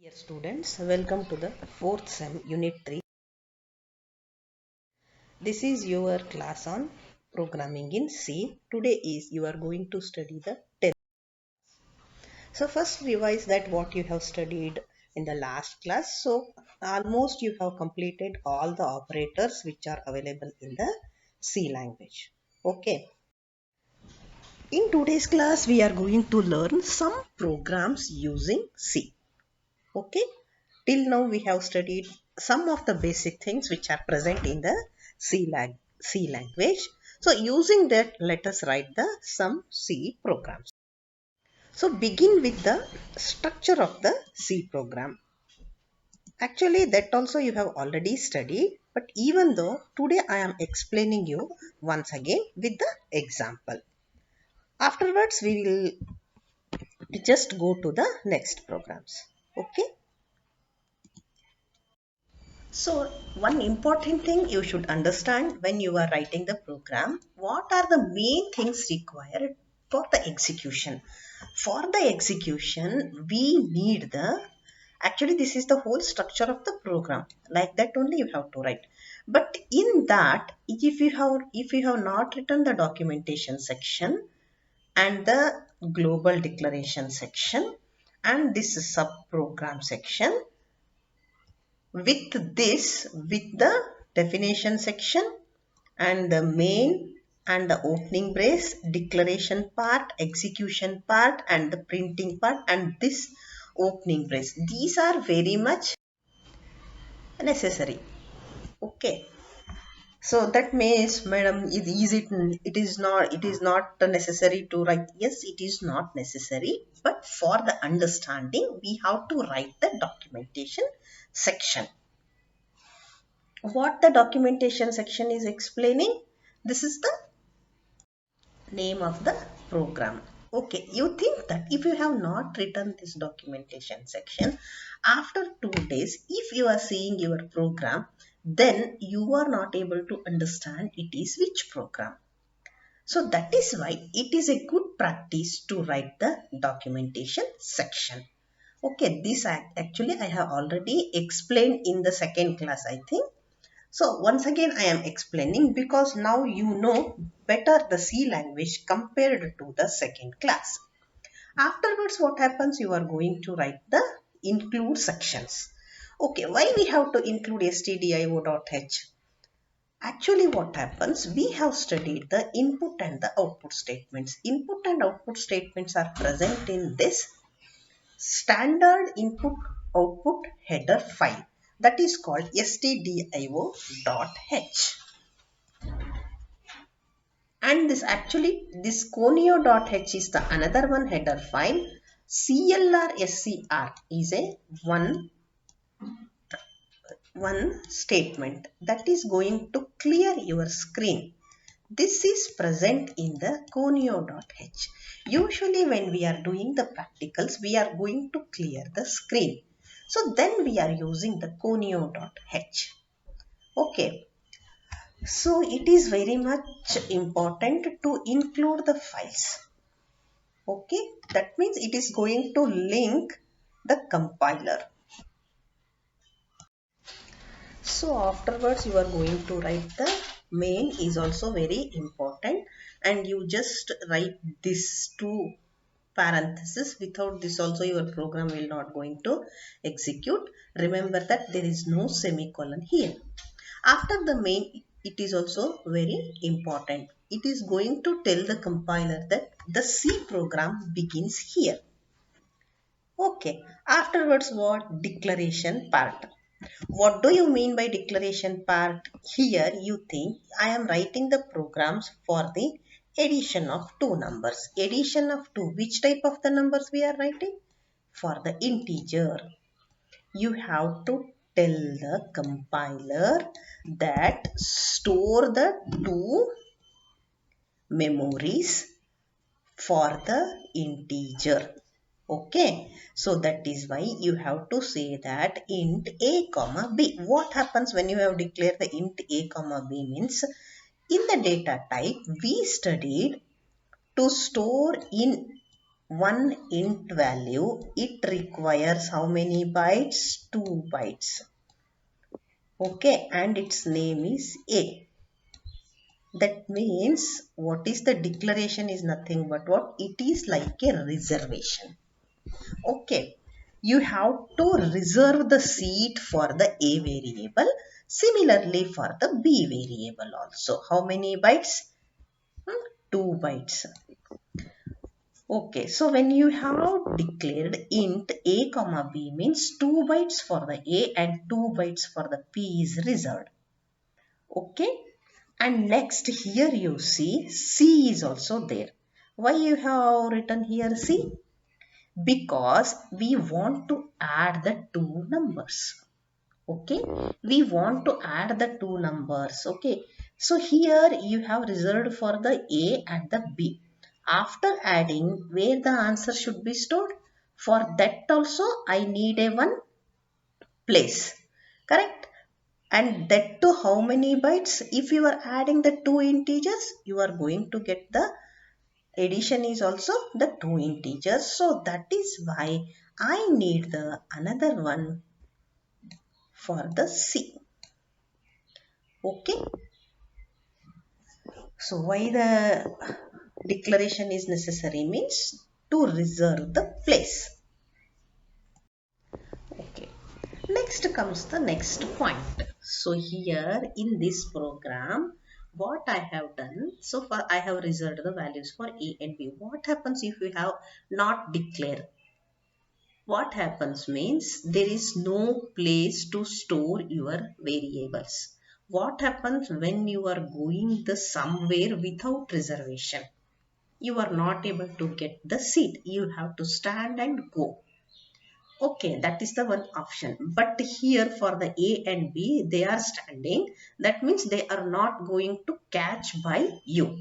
Dear students, welcome to the 4th SEM Unit 3. This is your class on programming in C. Today you are going to study the 10th. So first revise that what you have studied in the last class. So almost you have completed all the operators which are available in the C language. Okay. In today's class we are going to learn some programs using C. Okay, till now we have studied some of the basic things which are present in the C language. So using that, let us write some C programs. So begin with the structure of the C program. Actually that also you have already studied, but even though today I am explaining you once again with the example. Afterwards we will just go to the next programs. Okay. So one important thing you should understand when you are writing the program, what are the main things required for the execution? For the execution, we need actually this is the whole structure of the program. Like that only you have to write. But in that, if you have not written the documentation section and the global declaration section and this sub program section, with the definition section and the main and the opening brace, declaration part, execution part and the printing part and this opening brace, these are very much necessary. Okay, so that means, madam, it is not necessary to write. Yes, it is not necessary, but for the understanding we have to write the documentation section. What the documentation section is explaining, this is the name of the program. Okay, you think that if you have not written this documentation section, after 2 days if you are seeing your program, then you are not able to understand it is which program. So that is why it is a good practice to write the documentation section. Okay, this actually I have already explained in the second class, I think. So once again I am explaining because now you know better the C language compared to the second class. Afterwards what happens, you are going to write the include sections. Okay, why we have to include stdio.h? Actually what happens, we have studied the input and the output statements. Input and output statements are present in this standard input output header file that is called stdio.h. And this conio.h is the another one header file. clr.scr is a one statement that is going to clear your screen. This is present in the conio.h. Usually when we are doing the practicals, we are going to clear the screen. So then we are using the conio.h. Okay. So it is very much important to include the files. Okay. That means it is going to link the compiler. So afterwards you are going to write the main is also very important, and you just write this two parenthesis. Without this also your program will not going to execute. Remember that there is no semicolon here. After the main, it is also very important. It is going to tell the compiler that the C program begins here. Okay. Afterwards what? Declaration part. What do you mean by declaration part? Here you think I am writing the programs for the addition of two numbers. Addition of two. Which type of the numbers we are writing? For the integer. You have to tell the compiler that store the two memories for the integer. Okay, so that is why you have to say that int a comma b. What happens when you have declared the int a comma b means, in the data type we studied to store in one int value, it requires how many bytes? 2 bytes. Okay, and its name is A. That means what is the declaration is nothing but what? It is like a reservation. Okay, you have to reserve the seat for the A variable. Similarly for the B variable also. How many bytes? 2 bytes. Okay, so when you have declared int A comma B means 2 bytes for the A and 2 bytes for the B is reserved. Okay, and next here you see C is also there. Why you have written here C? Because we want to add the two numbers. Okay, we want to add the two numbers. Okay, so here you have reserved for the A and the B. After adding, where the answer should be stored? For that also I need a one place, correct? And that to how many bytes? If you are adding the two integers, you are going to get the addition is also the two integers. So that is why I need the another one for the C. Okay, so why the declaration is necessary means to reserve the place. Okay, next comes the next point. So here in this program, what I have done, so far I have reserved the values for A and B. What happens if you have not declared? What happens means there is no place to store your variables. What happens when you are going the somewhere without reservation? You are not able to get the seat. You have to stand and go. Okay, that is the one option. But here for the A and B, they are standing. That means they are not going to catch by you.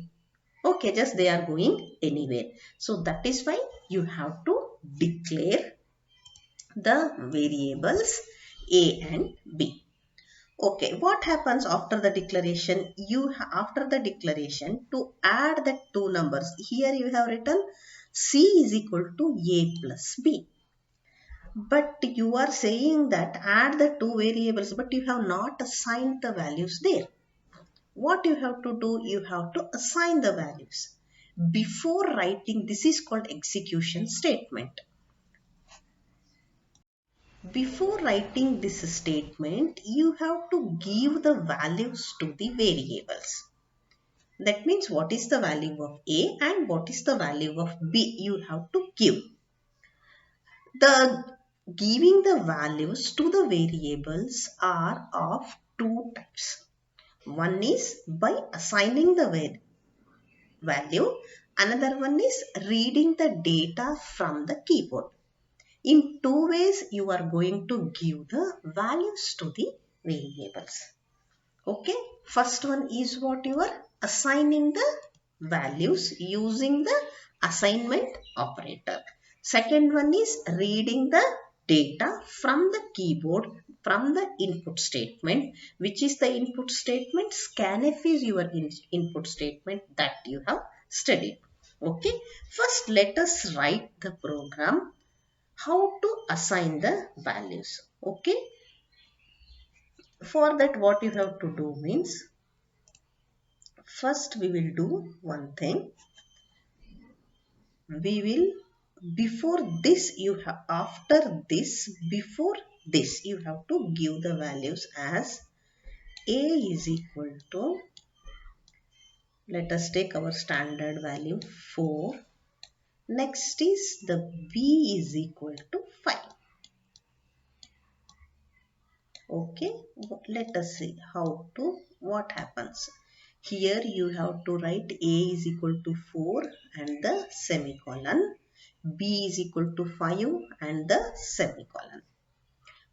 Okay, just they are going anywhere. So that is why you have to declare the variables A and B. Okay, what happens after the declaration? After the declaration to add the two numbers. Here you have written C is equal to A plus B. But you are saying that add the two variables, but you have not assigned the values there. What you have to do? You have to assign the values. Before writing, this is called execution statement. Before writing this statement, you have to give the values to the variables. That means what is the value of A and what is the value of B, you have to give. The giving the values to the variables are of two types. One is by assigning the value. Another one is reading the data from the keyboard. In two ways, you are going to give the values to the variables. Okay, first one is what you are assigning the values using the assignment operator. Second one is reading the data from the keyboard from the input statement. Which is the input statement? Scanf is your input statement that you have studied. Okay, first let us write the program how to assign the values. Okay, for that what you have to do means, first we will do one thing. We will, before this you have, after this, before this you have to give the values as A is equal to, let us take our standard value 4. Next is the B is equal to 5. Okay, let us see how to, what happens. Here you have to write A is equal to 4 and the semicolon, B is equal to 5 and the semicolon.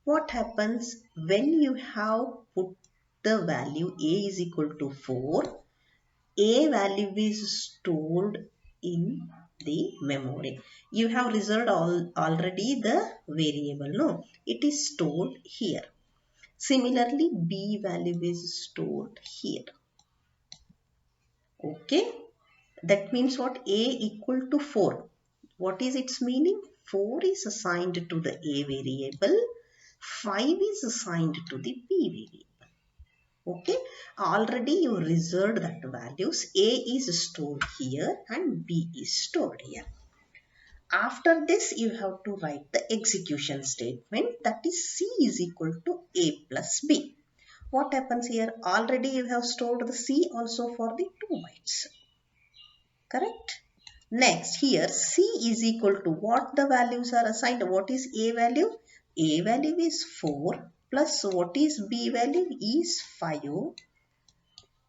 What happens when you have put the value A is equal to 4, A value is stored in the memory. You have reserved already the variable, no? It is stored here. Similarly, B value is stored here. Okay, that means what? A equal to 4. What is its meaning? 4 is assigned to the A variable, 5 is assigned to the B variable. Okay, already you reserved that values. A is stored here and B is stored here. After this, you have to write the execution statement, that is C is equal to A plus B. What happens here? Already you have stored the C also for the 2 bytes. Correct? Next, here C is equal to what the values are assigned. What is A value? A value is 4 plus what is B value is 5.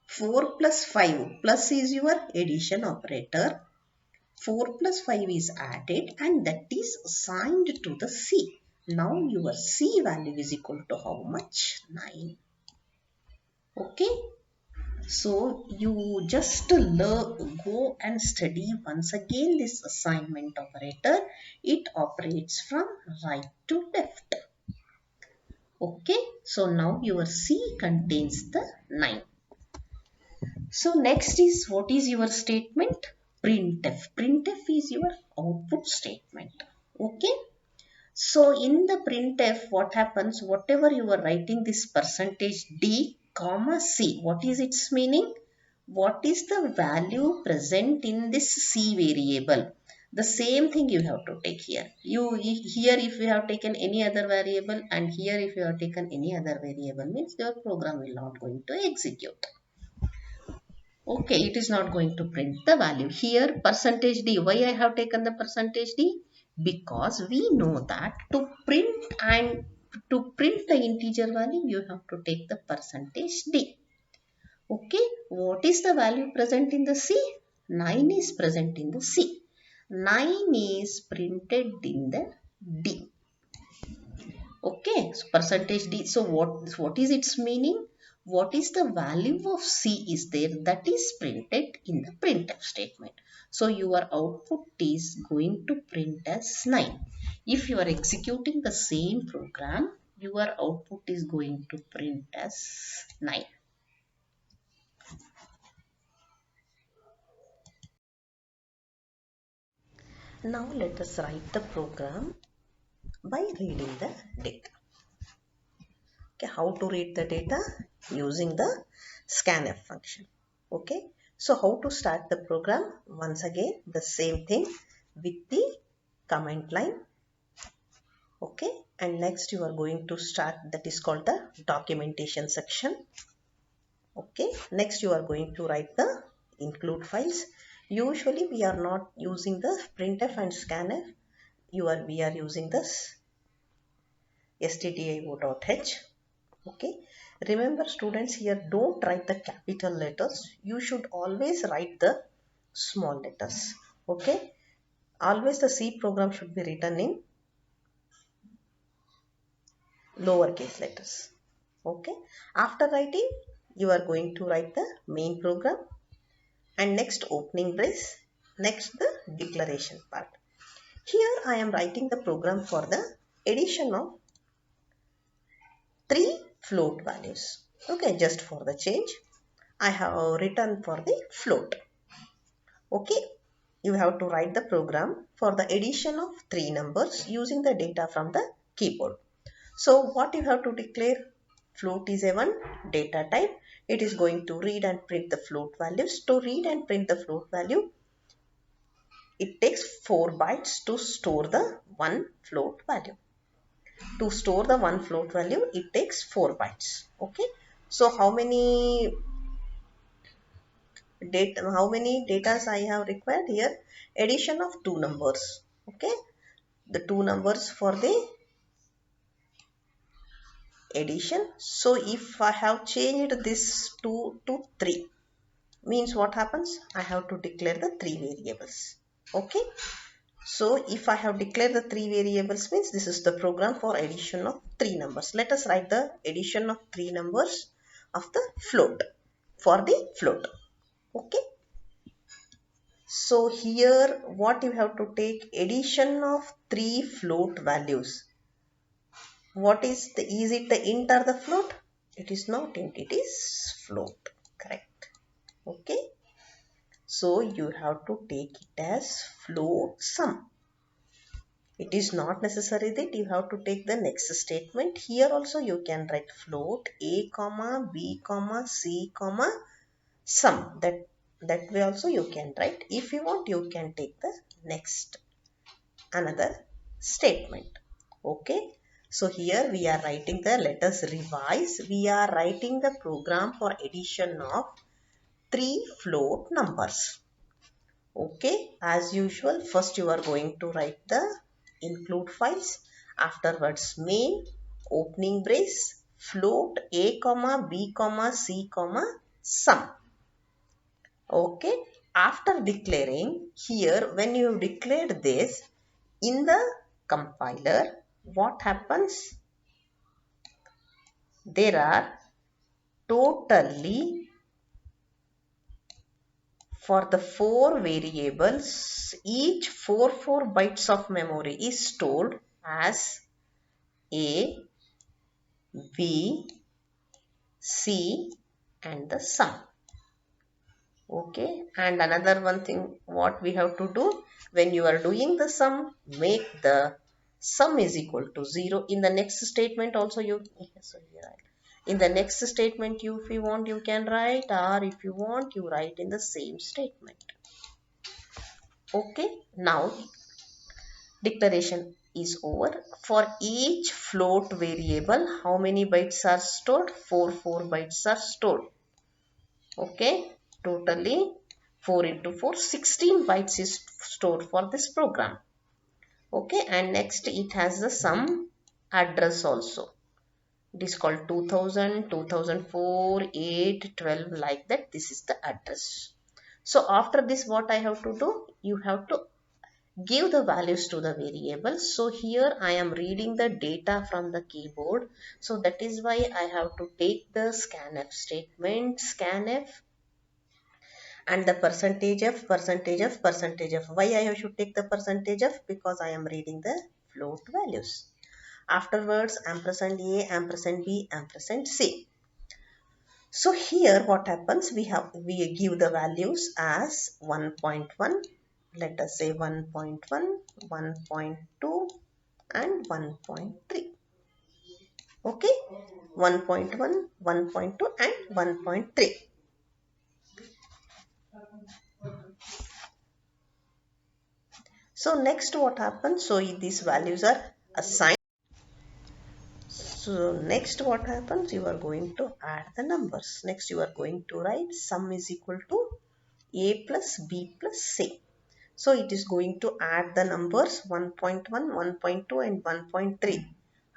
4 plus 5 plus is your addition operator. 4 plus 5 is added and that is assigned to the C. Now your C value is equal to how much? 9. Okay. So you just go and study once again this assignment operator. It operates from right to left. Okay. So now your C contains the 9. So next is what is your statement? Printf. Printf is your output statement. Okay. So in the printf, what happens? Whatever you are writing this percentage D comma C. What is its meaning? What is the value present in this C variable? The same thing you have to take here. Here if you have taken any other variable and here if you have taken any other variable means your program will not going to execute. Okay, it is not going to print the value. Here percentage D. Why I have taken the percentage D? Because we know that to print the integer value you have to take the percentage D. Okay, what is the value present in the C? 9 is present in the C. 9 is printed in the D. Okay, so percentage D. So what is its meaning? What is the value of C is there that is printed in the printf statement. So your output is going to print as 9. If you are executing the same program, your output is going to print as 9. Now let us write the program by reading the data. Okay, how to read the data? Using the scanf function. Okay, so how to start the program? Once again the same thing with the command line. Okay, and next you are going to start, that is called the documentation section. Okay, next you are going to write the include files. Usually we are not using the printf and scanf. We are using this stdio.h. Okay, remember students, here don't write the capital letters. You should always write the small letters. Okay, always the C program should be written in lowercase letters. Okay, after writing you are going to write the main program and next opening brace, next the declaration part. Here I am writing the program for the addition of 3 float values. Okay, just for the change I have written for the float. Okay, you have to write the program for the addition of 3 numbers using the data from the keyboard. So what you have to declare? Float is a one data type. It is going to read and print the float values. To read and print the float value, it takes 4 bytes to store the one float value. To store the one float value, it takes 4 bytes. Okay, so how many datas I have required here? Addition of 2 numbers. Okay, the 2 numbers for the addition. So if I have changed this 2 to 3, means what happens? I have to declare the 3 variables. Okay, so if I have declared the 3 variables means this is the program for addition of 3 numbers. Let us write the addition of 3 numbers of the float for the float. Okay, so here what you have to take? Addition of 3 float values. What is it the int or the float? It is not int, it is float. Correct. Okay, so you have to take it as float sum. It is not necessary that you have to take the next statement. Here also you can write float a comma b comma c comma sum. That way also you can write. If you want, you can take the next another statement. Okay, so here we are writing the, let us revise. We are writing the program for addition of three float numbers. Okay, as usual, first you are going to write the include files, afterwards main, opening brace, float a comma b comma c comma sum. Okay, after declaring here, when you have declared this in the compiler, what happens? There are totally, for the four variables, each 4 bytes of memory is stored as A, B, C and the sum. Okay, and another one thing what we have to do, when you are doing the sum, make the sum is equal to 0. In the next statement also you, in the next statement you, if you want, you can write, or if you want, you write in the same statement. Okay, now declaration is over. For each float variable, how many bytes are stored? 4 bytes are stored. Okay, totally 4 into 4, 16 bytes is stored for this program. Okay, and next it has the sum address also. It is called 2000, 2004, 8, 12, like that. This is the address. So after this, what I have to do? You have to give the values to the variables. So here I am reading the data from the keyboard. So that is why I have to take the scanf statement, scanf, and the percentage of, percentage of, percentage of. Why I should take the percentage of? Because I am reading the float values. Afterwards, ampersand A, ampersand B, ampersand C. So here what happens? We give the values as 1.1. Let us say 1.1, 1.2 and 1.3. Okay, 1.1, 1.2 and 1.3. So next what happens? So these values are assigned. So next what happens? You are going to add the numbers. Next you are going to write sum is equal to A plus B plus C. So it is going to add the numbers 1.1, 1.2 and 1.3.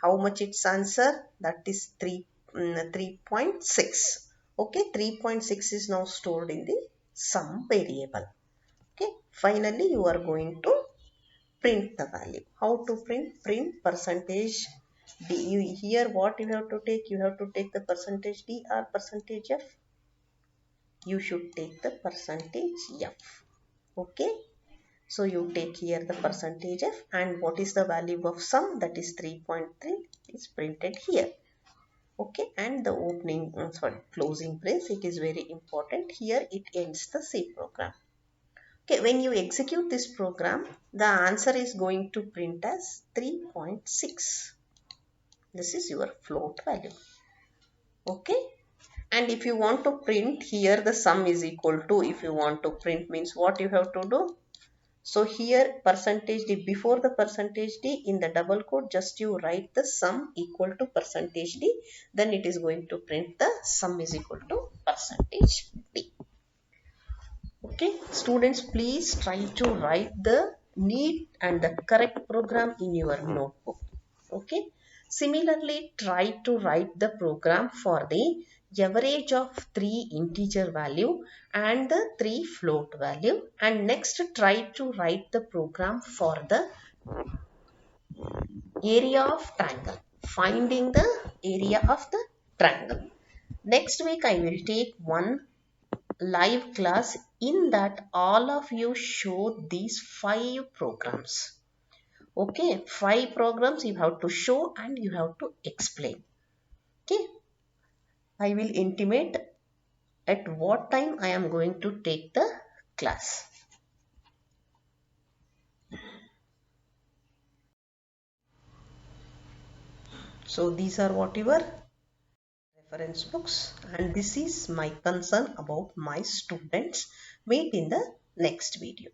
How much its answer? That is 3.6. Okay, 3.6 is now stored in the sum variable. Okay, finally you are going to print the value. How to print? Print percentage D. Here what you have to take? You have to take the percentage D or percentage F. You should take the percentage F. Okay. So you take here the percentage F, and what is the value of sum? That is 3.3 is printed here. Okay, and the opening, closing brace, it is very important. Here it ends the C program. Okay, when you execute this program, the answer is going to print as 3.6. This is your float value. Okay, and if you want to print here the sum is equal to, if you want to print means what you have to do? So here percentage D, before the percentage D in the double quote, just you write the sum equal to percentage D, then it is going to print the sum is equal to percentage D. Okay, students, please try to write the neat and the correct program in your notebook. Okay, similarly, try to write the program for the average of 3 integer value and the 3 float value, and next try to write the program for the area of triangle, finding the area of the triangle. Next week I will take one live class in that all of you show these 5 programs. Okay, 5 programs you have to show and you have to explain. Okay, I will intimate at what time I am going to take the class. So these are whatever reference books, and this is my concern about my students. Meet in the next video.